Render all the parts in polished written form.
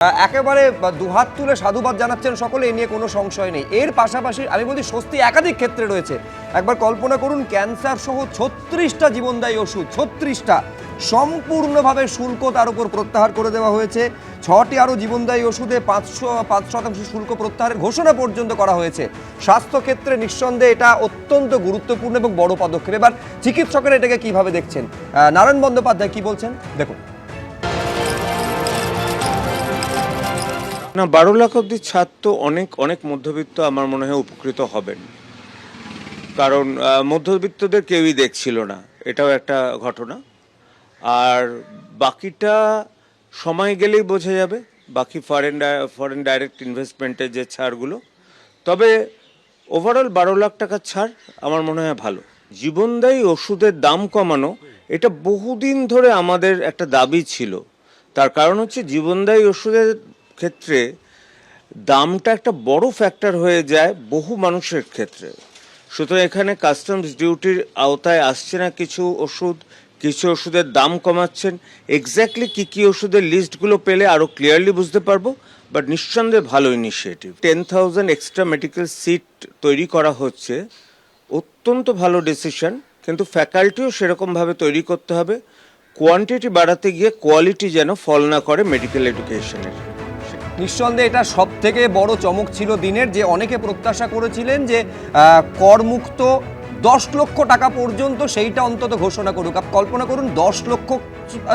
একেবারে দুহাত তুলে সাধুবাদ জানাচ্ছেন সকলে, এ নিয়ে কোনো সংশয় নেই। এর পাশাপাশি আমি বলছি স্বস্তি একাধিক ক্ষেত্রে রয়েছে। একবার কল্পনা করুন, ক্যান্সার সহ 36টা জীবনদায়ী ওষুধ, 36টা সম্পূর্ণভাবে শুল্ক তার উপর প্রত্যাহার করে দেওয়া হয়েছে। 6টি আরও জীবনদায়ী ওষুধে 5% শুল্ক প্রত্যাহারের ঘোষণা পর্যন্ত করা হয়েছে। স্বাস্থ্যক্ষেত্রে নিঃসন্দেহে এটা অত্যন্ত গুরুত্বপূর্ণ এবং বড় পদক্ষেপ। এবার চিকিৎসকেরা এটাকে কিভাবে দেখছেন, নারায়ণ বন্দ্যোপাধ্যায় কি বলছেন দেখুন। না, 12 লাখ অব্দি ছাড় তো অনেক মধ্যবিত্ত আমার মনে হয় উপকৃত হবেন, কারণ মধ্যবিত্তদের কেউই দেখছিল না, এটাও একটা ঘটনা। আর বাকিটা সময় গেলেই বোঝা যাবে, বাকি ফরেন ডাইরেক্ট ইনভেস্টমেন্টের যে ছাড়গুলো। তবে ওভারঅল 12 লাখ টাকার ছাড় আমার মনে হয় ভালো। জীবনদায়ী ওষুধের দাম কমানো এটা বহুদিন ধরে আমাদের একটা দাবি ছিল। তার কারণ হচ্ছে জীবনদায়ী ওষুধের ক্ষেত্রে দামটা একটা বড় ফ্যাক্টর হয়ে যায় বহু মানুষের ক্ষেত্রে। সুতরাং এখানে কাস্টমস ডিউটির আওতায় আসছে না কিছু ওষুধের দাম কমাচ্ছেন। এক্স্যাক্টলি কী ওষুধের লিস্টগুলো পেলে আরও ক্লিয়ারলি বুঝতে পারবো, বাট নিঃসন্দেহে ভালো ইনিশিয়েটিভ। 10,000 এক্সট্রা মেডিকেল সিট তৈরি করা হচ্ছে, অত্যন্ত ভালো ডিসিশন। কিন্তু ফ্যাকাল্টিও সেরকমভাবে তৈরি করতে হবে, কোয়ান্টিটি বাড়াতে গিয়ে কোয়ালিটি যেন ফল না করে মেডিকেল এডুকেশনের। নিঃসন্দেহে এটা সব থেকে বড় চমক ছিল দিনের, যে অনেকে প্রত্যাশা করেছিলেন যে করমুক্ত 10 লক্ষ টাকা পর্যন্ত সেইটা অন্তত ঘোষণা করুক। কল্পনা করুন, 10 লক্ষ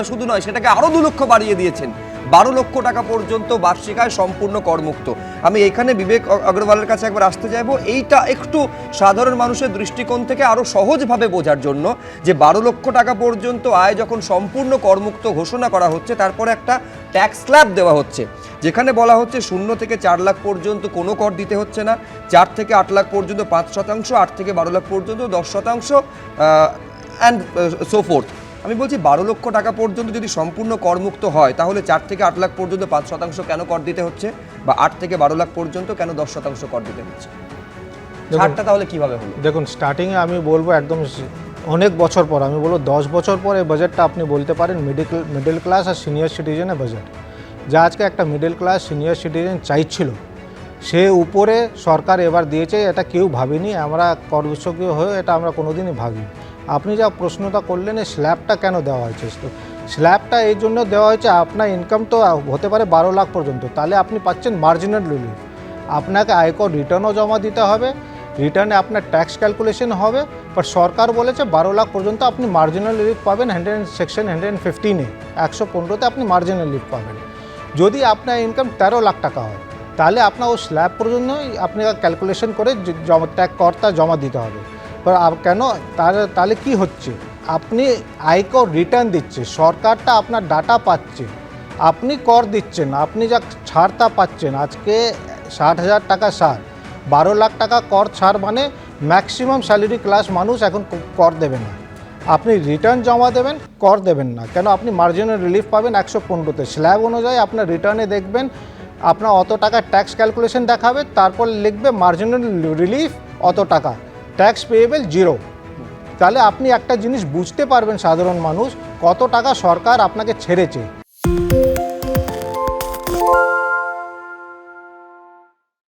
শুধু নয়, সেটাকে আরও 2 লক্ষ বাড়িয়ে দিয়েছেন। 12 লক্ষ টাকা পর্যন্ত বার্ষিক আয় সম্পূর্ণ করমুক্ত। আমি এখানে বিবেক অগ্রওয়ালের কাছে একবার আসতে চাইবো, এইটা একটু সাধারণ মানুষের দৃষ্টিকোণ থেকে আরও সহজভাবে বোঝার জন্য, যে 12 লক্ষ টাকা পর্যন্ত আয় যখন সম্পূর্ণ করমুক্ত ঘোষণা করা হচ্ছে, তারপরে একটা ট্যাক্স স্ল্যাব দেওয়া হচ্ছে, যেখানে বলা হচ্ছে 0 থেকে 4 লাখ পর্যন্ত কোনো কর দিতে হচ্ছে না, 4 থেকে 8 লাখ পর্যন্ত 5%, 8 থেকে 12 লাখ পর্যন্ত 10%, অ্যান্ড সো ফোর্থ। আমি বলছি 12 লক্ষ টাকা পর্যন্ত যদি সম্পূর্ণ করমুক্ত হয়, তাহলে 4 থেকে 8 লাখ পর্যন্ত 5% কেন কর দিতে হচ্ছে, বা 8 থেকে 12 লাখ পর্যন্ত কেন 10% কর দিতে হচ্ছে? ছাড়টা তাহলে কিভাবে হলো? দেখুন, স্টার্টিংয়ে আমি বলবো একদম অনেক বছর পর, আমি বলবো 10 বছর পর এই বাজেটটা আপনি বলতে পারেন মিডল ক্লাস আর সিনিয়র সিটিজেনের বাজেট। যা আজকে একটা মিডল ক্লাস সিনিয়র সিটিজেন চাইছিল, সে উপরে সরকার এবার দিয়েছে। এটা কেউ ভাবেনি, আমরা করযোগ্য হয়ে এটা আমরা কোনোদিনই ভাবিনি। আপনি যা প্রশ্নটা করলেন, এই স্ল্যাবটা কেন দেওয়া হয়েছে, তো স্ল্যাবটা এই জন্য দেওয়া হয়েছে, আপনার ইনকাম তো হতে পারে 12 লাখ পর্যন্ত, তাহলে আপনি পাচ্ছেন মার্জিনাল রিলিফ। আপনাকে আয়কর রিটার্নও জমা দিতে হবে, রিটার্নে আপনার ট্যাক্স ক্যালকুলেশন হবে, বাট সরকার বলেছে 12 লাখ পর্যন্ত আপনি মার্জিনাল রিলিফ পাবেন। সেকশন 115-এ 115-তে আপনি মার্জিনাল রিলিফ পাবেন। যদি আপনার ইনকাম 13 লাখ টাকা হয়, তাহলে আপনার ও স্ল্যাব পর্যন্তই আপনাকে ক্যালকুলেশন করে করটা জমা দিতে হবে। কেন? তাহলে কি হচ্ছে, আপনি আয়কর রিটার্ন দিচ্ছে, সরকারটা আপনার ডাটা পাচ্ছে, আপনি কর দিচ্ছেন, আপনি যা ছাড়টা পাচ্ছেন। আজকে 60,000 টাকা ছাড়, 12 লাখ টাকা কর ছাড়, মানে ম্যাক্সিমাম স্যালারি ক্লাস মানুষ এখন কর দেবে না। আপনি রিটার্ন জমা দেবেন, কর দেবেন না, কেন? আপনি মার্জিনাল রিলিফ পাবেন 115-তে। স্ল্যাব অনুযায়ী আপনার রিটার্নে দেখবেন আপনার অত টাকা ট্যাক্স ক্যালকুলেশন দেখাবে, তারপর লিখবে মার্জিনাল রিলিফ অত টাকা, ট্যাক্স পেয়েবল 0। তাহলে আপনি একটা জিনিস বুঝতে পারবেন সাধারণ মানুষ, কত টাকা সরকার আপনাকে ছেড়েছে।